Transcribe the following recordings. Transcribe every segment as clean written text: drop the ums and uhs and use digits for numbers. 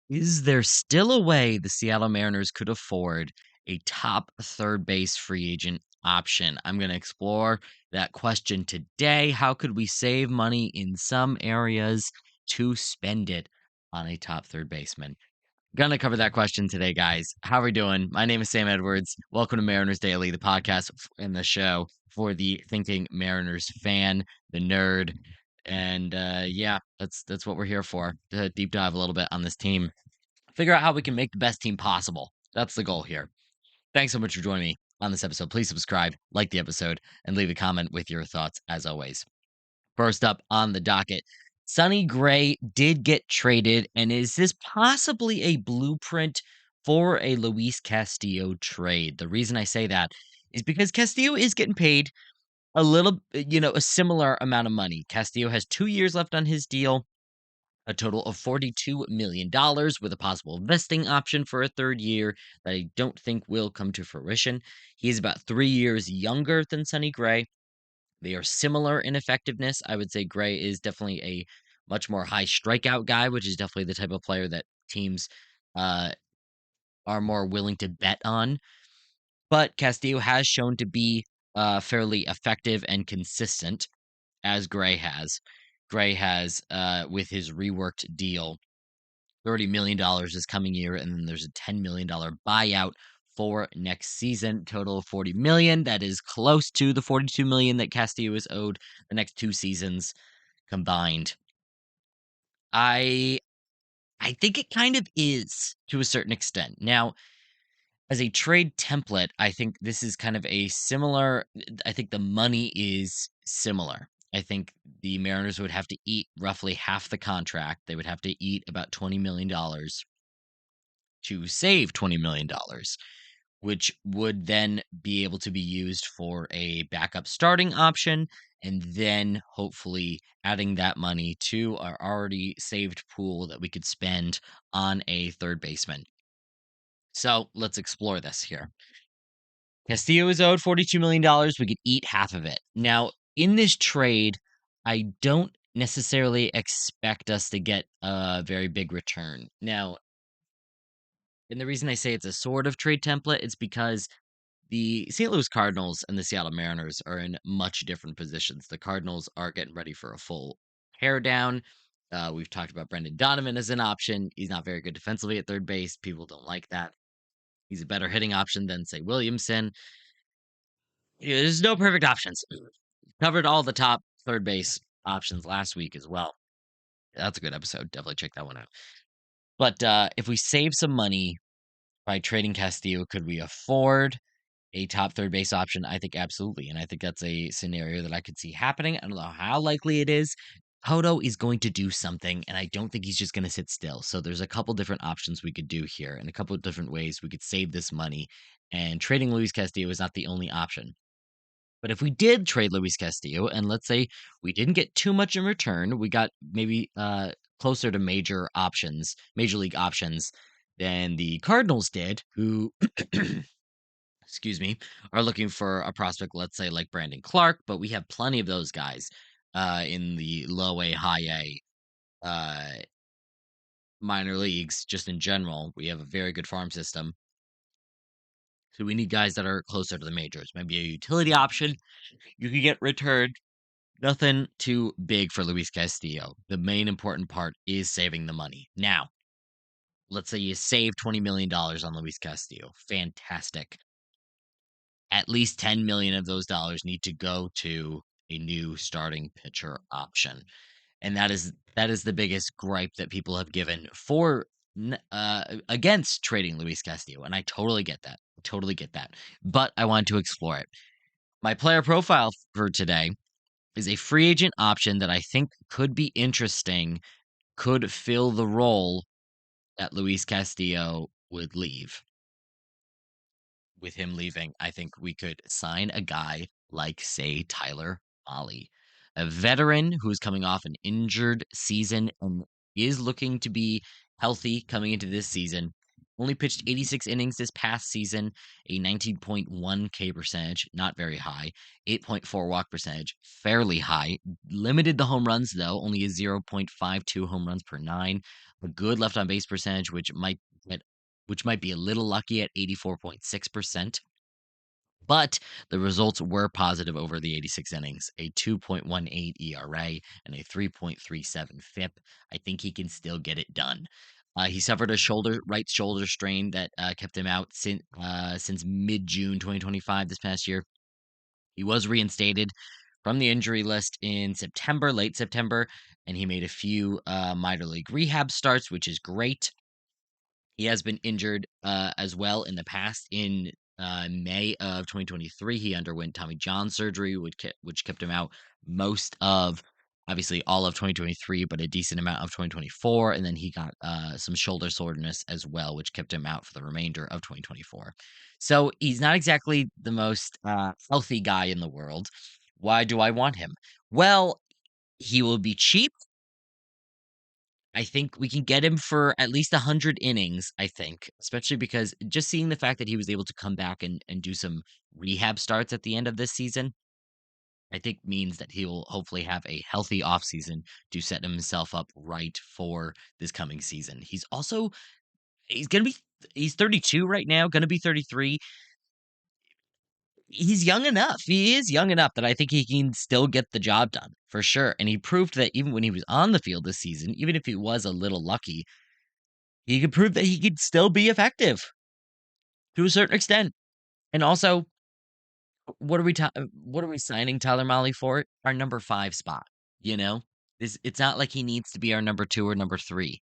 Is there still a way the Seattle Mariners could afford a top third base free agent option? I'm going to explore that question today. How could we save money in some areas to spend it on a top third baseman? Gonna cover that question today, guys. How are we doing? My name is Sam Edwards. Welcome to Mariners Daily, the podcast and the show for the thinking Mariners fan, the nerd, and yeah, that's what we're here for. To deep dive a little bit on this team, figure out how we can make the best team possible. That's the goal here. Thanks so much for joining me on this episode. Please subscribe, like the episode, and leave a comment with your thoughts as always. First up on the docket, Sonny Gray did get traded, and is this possibly a blueprint for a Luis Castillo trade? The reason I say that is because Castillo is getting paid a similar amount of money. Castillo has 2 years left on his deal, a total of $42 million with a possible vesting option for a third year that I don't think will come to fruition. He is about 3 years younger than Sonny Gray. They are similar in effectiveness. I would say Gray is definitely a much more high strikeout guy, which is definitely the type of player that teams uh, are more willing to bet on. But Castillo has shown to be fairly effective and consistent, as Gray has. Gray has, with his reworked deal, $30 million this coming year, and then there's a $10 million buyout for next season, total of $40 million. That is close to the $42 million that Castillo is owed the next 2 seasons combined. I I think it kind of is to a certain extent. Now, as a trade template, I think this is kind of a similar I think the money is similar. I think the Mariners would have to eat roughly half the contract. They would have to eat about $20 million to save $20 million, which would then be able to be used for a backup starting option, and then hopefully adding that money to our already saved pool that we could spend on a third baseman. So let's explore this here. Castillo is owed $42 million. We could eat half of it. Now, in this trade, I don't necessarily expect us to get a very big return. Now, and the reason I say it's a sort of trade template, it's because the St. Louis Cardinals and the Seattle Mariners are in much different positions. The Cardinals are getting ready for a full tear down. We've talked about Brendan Donovan as an option. He's not very good defensively at third base. People don't like that. He's a better hitting option than, say, Williamson. There's no perfect options. Covered all the top third base options last week as well. That's a good episode. Definitely check that one out. But if we save some money by trading Castillo, could we afford a top third base option? I think absolutely. And I think that's a scenario that I could see happening. I don't know how likely it is. Hodo is going to do something, and I don't think he's just going to sit still. So there's a couple different options we could do here, and a couple of different ways we could save this money. And trading Luis Castillo is not the only option. But if we did trade Luis Castillo, and let's say we didn't get too much in return, we got maybe closer to major league options than the Cardinals did, who excuse me, are looking for a prospect, let's say like Brandon Clark, but we have plenty of those guys in the low A, high A minor leagues, just in general. We have a very good farm system. So we need guys that are closer to the majors. Maybe a utility option you could get returned. Nothing too big for Luis Castillo. The main important part is saving the money. Now, let's say you save $20 million on Luis Castillo. Fantastic. At least 10 million of those dollars need to go to a new starting pitcher option. And that is the biggest gripe that people have given for against trading Luis Castillo, and I totally get that. Totally get that. But I wanted to explore it. My player profile for today is a free agent option that I think could be interesting, could fill the role that Luis Castillo would leave. With him leaving, I think we could sign a guy like, say, Tyler Mahle, a veteran who's coming off an injured season and is looking to be healthy coming into this season. Only pitched 86 innings this past season, a 19.1 K percentage, not very high. 8.4 walk percentage, fairly high. Limited the home runs though, only a 0.52 home runs per nine. A good left on base percentage, which might be a little lucky at 84.6%. But the results were positive over the 86 innings, a 2.18 ERA and a 3.37 FIP. I think he can still get it done. He suffered a right shoulder strain that kept him out since mid-June 2025 this past year. He was reinstated from the injury list in September, late September, and he made a few minor league rehab starts, which is great. He has been injured as well in the past. In May of 2023, he underwent Tommy John surgery, which kept him out most of, obviously, all of 2023, but a decent amount of 2024. And then he got some shoulder soreness as well, which kept him out for the remainder of 2024. So he's not exactly the most healthy guy in the world. Why do I want him? Well, he will be cheap. I think we can get him for at least 100 innings, I think, especially because just seeing the fact that he was able to come back and do some rehab starts at the end of this season, I think means that he will hopefully have a healthy offseason to set himself up right for this coming season. He's going to be he's 32 right now, going to be 33. He's young enough. He is young enough that I think he can still get the job done for sure. And he proved that even when he was on the field this season, even if he was a little lucky, he could prove that he could still be effective to a certain extent. And also, what are we signing Tyler Mahle for? Our number 5 spot, you know? It's not like he needs to be our number 2 or number 3.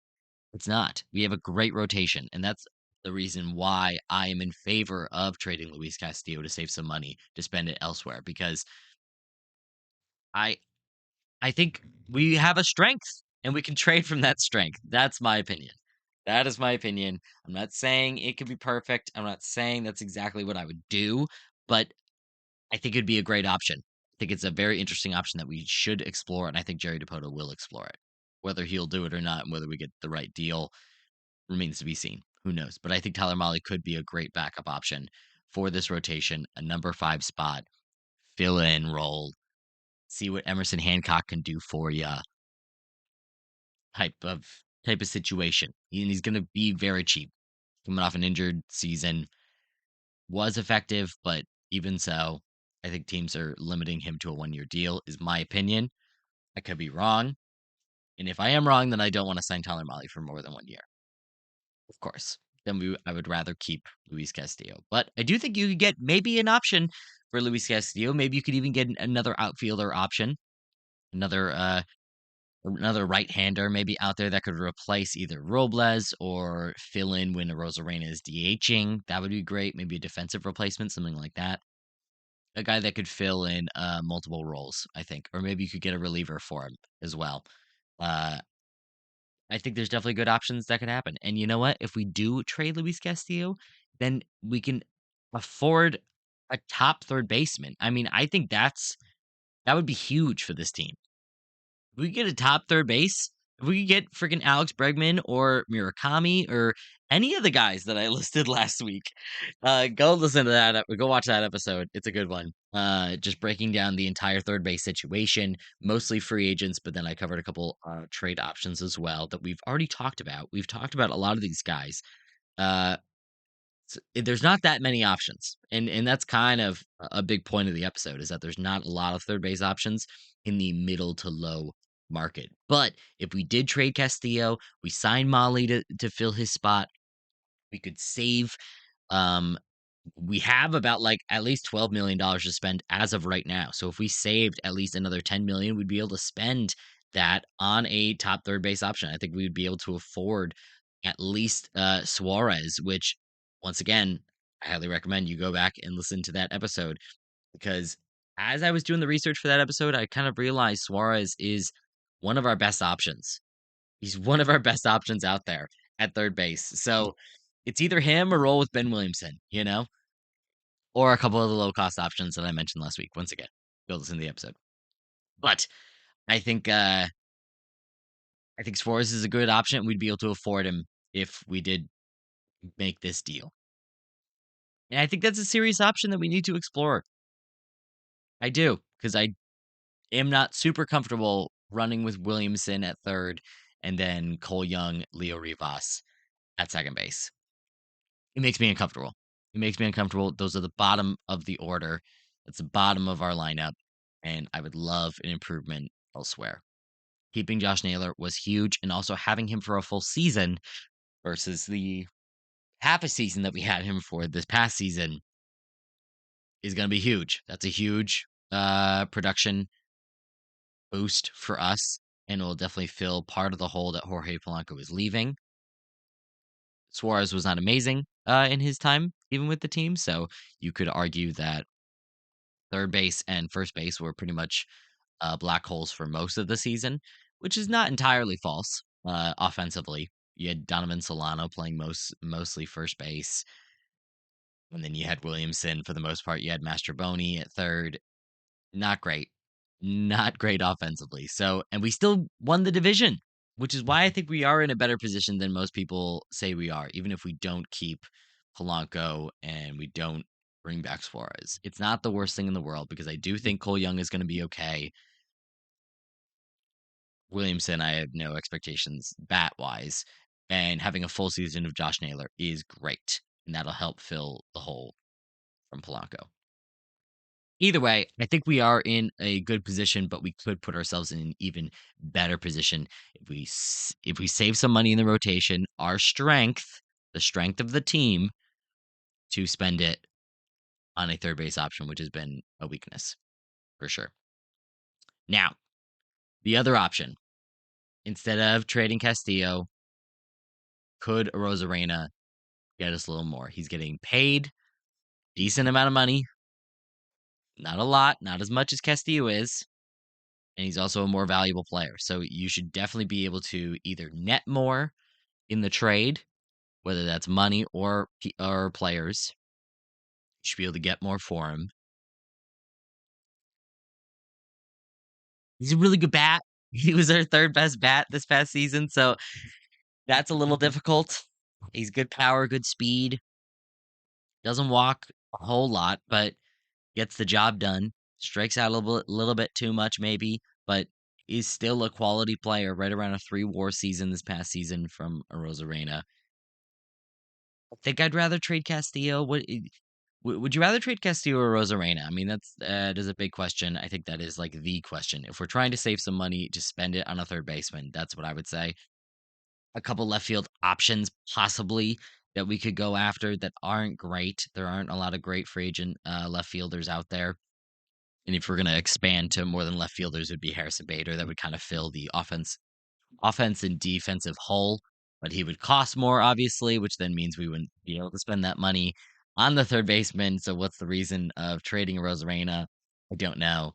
It's not. We have a great rotation, and that's the reason why I am in favor of trading Luis Castillo to save some money to spend it elsewhere because I I think we have a strength and we can trade from that strength. That's my opinion. That is my opinion. I'm not saying it could be perfect. I'm not saying that's exactly what I would do, but I think it'd be a great option. I think it's a very interesting option that we should explore, and I think Jerry Dipoto will explore it. Whether he'll do it or not, and whether we get the right deal remains to be seen. Who knows? But I think Tyler Mahle could be a great backup option for this rotation, a number 5 spot, fill in role, see what Emerson Hancock can do for you type of type of situation. And he's going to be very cheap. Coming off an injured season, was effective, but even so, I think teams are limiting him to a 1-year deal. Is my opinion. I could be wrong, and if I am wrong, then I don't want to sign Tyler Mahle for more than 1 year. Of course, I would rather keep Luis Castillo. But I do think you could get maybe an option for Luis Castillo. Maybe you could even get another outfielder option, another right-hander maybe out there that could replace either Robles or fill in when Arozarena is DHing. That would be great. Maybe a defensive replacement, something like that. A guy that could fill in multiple roles, I think, or maybe you could get a reliever for him as well. Uh, I think there's definitely good options that could happen. And you know what? If we do trade Luis Castillo, then we can afford a top third baseman. I mean, I think that would be huge for this team. If we get a top third base, if we could get freaking Alex Bregman or Murakami or any of the guys that I listed last week, go listen to that. Go watch that episode. It's a good one. Just breaking down the entire third base situation, mostly free agents, but then I covered a couple trade options as well that we've already talked about. We've talked about a lot of these guys. Uh, there's not that many options, and that's kind of a big point of the episode is that there's not a lot of third base options in the middle to low market. But if we did trade Castillo, we signed Molly to fill his spot, we could save um we have about like at least $12 million to spend as of right now. So if we saved at least another 10 million, we'd be able to spend that on a top third base option. I think we would be able to afford at least Suarez, which once again, I highly recommend you go back and listen to that episode because as I was doing the research for that episode, I kind of realized Suarez is one of our best options. He's one of our best options out there at third base. So it's either him or roll with Ben Williamson, or a couple of the low cost options that I mentioned last week. Once again, go listen to the episode. But I think I think Suarez is a good option. We'd be able to afford him if we did make this deal. And I think that's a serious option that we need to explore. I do, because I am not super comfortable running with Williamson at third and then Cole Young, Leo Rivas at second base. It makes me uncomfortable. It makes me uncomfortable. Those are the bottom of the order. That's the bottom of our lineup. And I would love an improvement elsewhere. Keeping Josh Naylor was huge, and also having him for a full season versus the half a season that we had him for this past season is going to be huge. That's a huge production boost for us, and will definitely fill part of the hole that Jorge Polanco is leaving. Suarez was not amazing in his time, even with the team, so you could argue that third base and first base were pretty much black holes for most of the season, which is not entirely false. Offensively, you had Donovan Solano playing mostly first base, and then you had Williamson for the most part. You had Mastroboni at third. Not great, not great offensively. So, and we still won the division, which is why I think we are in a better position than most people say we are, even if we don't keep Polanco and we don't bring back Suarez. It's not the worst thing in the world because I do think Cole Young is going to be okay. Williamson, I have no expectations bat wise, and having a full season of Josh Naylor is great, and that'll help fill the hole from Polanco. Either way, I think we are in a good position, but we could put ourselves in an even better position if we save some money in the rotation. Our strength, the strength of the team, to spend it on a third base option, which has been a weakness for sure. Now, the other option, instead of trading Castillo, could Arozarena get us a little more? He's getting paid decent amount of money, not a lot, not as much as Castillo is, and he's also a more valuable player. So you should definitely be able to either net more in the trade, whether that's money or players. You should be able to get more for him. He's a really good bat. He was our third best bat this past season, so that's a little difficult. He's good power, good speed. Doesn't walk a whole lot, but gets the job done. Strikes out a little bit too much, maybe, but is still a quality player. Right around a 3 WAR season this past season from Arozarena. I think I'd rather trade Castillo. Would you rather trade Castillo or Arozarena? I mean, that is a big question. I think that is like the question. If we're trying to save some money, just spend it on a third baseman. That's what I would say. A couple left field options possibly that we could go after that aren't great. There aren't a lot of great free agent left fielders out there. And if we're going to expand to more than left fielders, it would be Harrison Bader that would kind of fill the offense and defensive hole. But he would cost more, obviously, which then means we wouldn't be able to spend that money on the third baseman. So what's the reason of trading Rosarena? I don't know.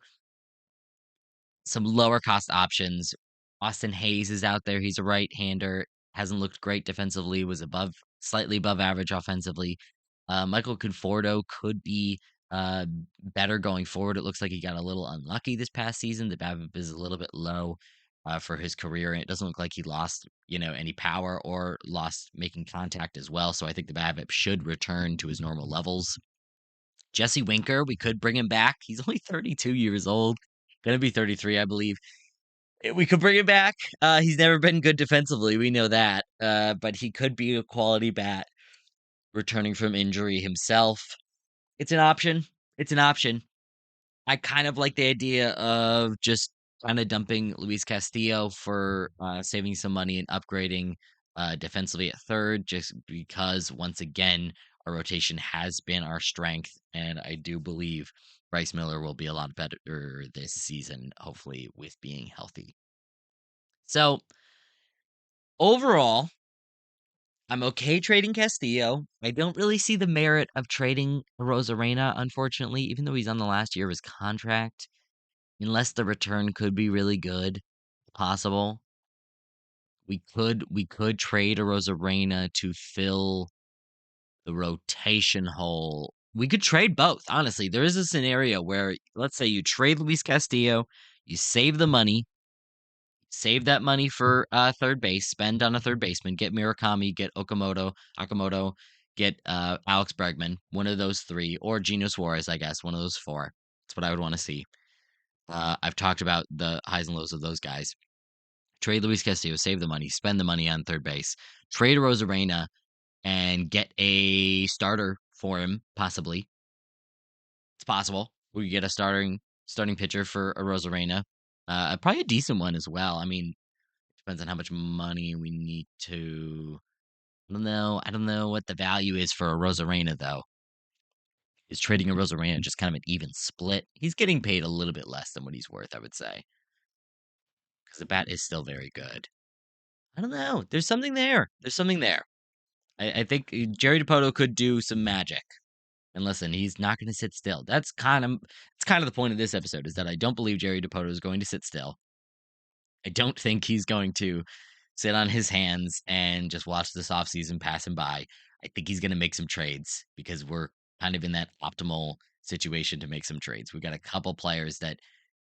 Some lower cost options. Austin Hayes is out there. He's a right-hander. Hasn't looked great defensively. Was slightly above average offensively. Michael Conforto could be uh, better going forward. It looks like he got a little unlucky this past season. The BABIP is a little bit low for his career, and it doesn't look like he lost, any power or lost making contact as well. So I think the BABIP should return to his normal levels. Jesse Winker, we could bring him back. He's only 32 years old, gonna be 33, I believe. We could bring him back. He's never been good defensively. We know that. But he could be a quality bat returning from injury himself. It's an option. It's an option. I kind of like the idea of just kind of dumping Luis Castillo for saving some money and upgrading defensively at third, just because once again our rotation has been our strength, and I do believe Bryce Miller will be a lot better this season, hopefully with being healthy. So overall, I'm okay trading Castillo. I don't really see the merit of trading Rosarena, unfortunately, even though he's on the last year of his contract, unless the return could be really good, possible. We could trade a Rosarena to fill the rotation hole. We could trade both, honestly. There is a scenario where let's say you trade Luis Castillo, you save the money, Save that money for third base. Spend on a third baseman. Get Murakami. Get Okamoto. Get Alex Bregman. One of those three, or Geno Suarez, I guess. One of those four. That's what I would want to see. I've talked about the highs and lows of those guys. Trade Luis Castillo. Save the money. Spend the money on third base. Trade Arozarena and get a starter for him, possibly. It's possible. We could get a starting pitcher for Arozarena. Probably a decent one as well. I mean, depends on how much money we need to. I don't know. I don't know what the value is for a Rosarena though. Is trading a Rosarena just kind of an even split? He's getting paid a little bit less than what he's worth, I would say, because the bat is still very good. I don't know. There's something there. There's something there. I think Jerry DePoto could do some magic. And listen, he's not going to sit still. It's kind of the point of this episode is that I don't believe Jerry DePoto is going to sit still. I don't think he's going to sit on his hands and just watch this offseason pass him by. I think he's going to make some trades because we're kind of in that optimal situation to make some trades. We've got a couple players that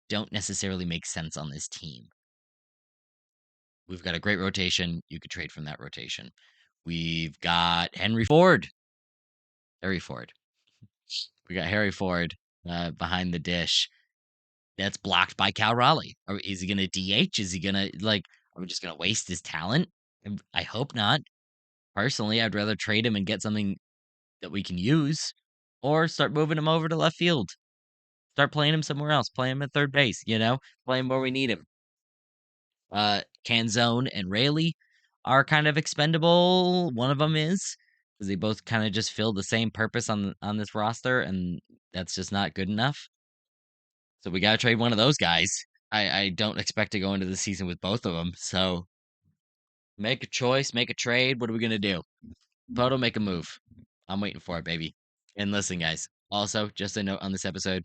don't necessarily make sense on this team. We've got a great rotation. You could trade from that rotation. We've got Henry Ford. Harry Ford. We got Harry Ford behind the dish. That's blocked by Cal Raleigh. Or is he going to DH? Is he going to, like, are we just going to waste his talent? I hope not. Personally, I'd rather trade him and get something that we can use or start moving him over to left field. Start playing him somewhere else. Play him at third base, play him where we need him. Canzone and Rayleigh are kind of expendable. One of them is because they both kind of just fill the same purpose on this roster, and that's just not good enough. So we got to trade one of those guys. I don't expect to go into the season with both of them. So make a choice, make a trade. What are we gonna do? Voto, make a move. I'm waiting for it, baby. And listen, guys. Also, just a note on this episode: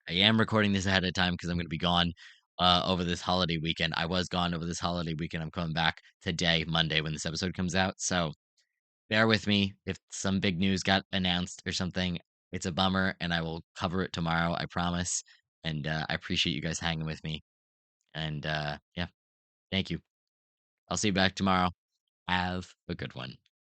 I am recording this ahead of time because I'm going to be gone over this holiday weekend. I was gone over this holiday weekend. I'm coming back today, Monday, when this episode comes out. So bear with me if some big news got announced or something. It's a bummer, and I will cover it tomorrow. I promise. And I appreciate you guys hanging with me. And yeah, thank you. I'll see you back tomorrow. Have a good one.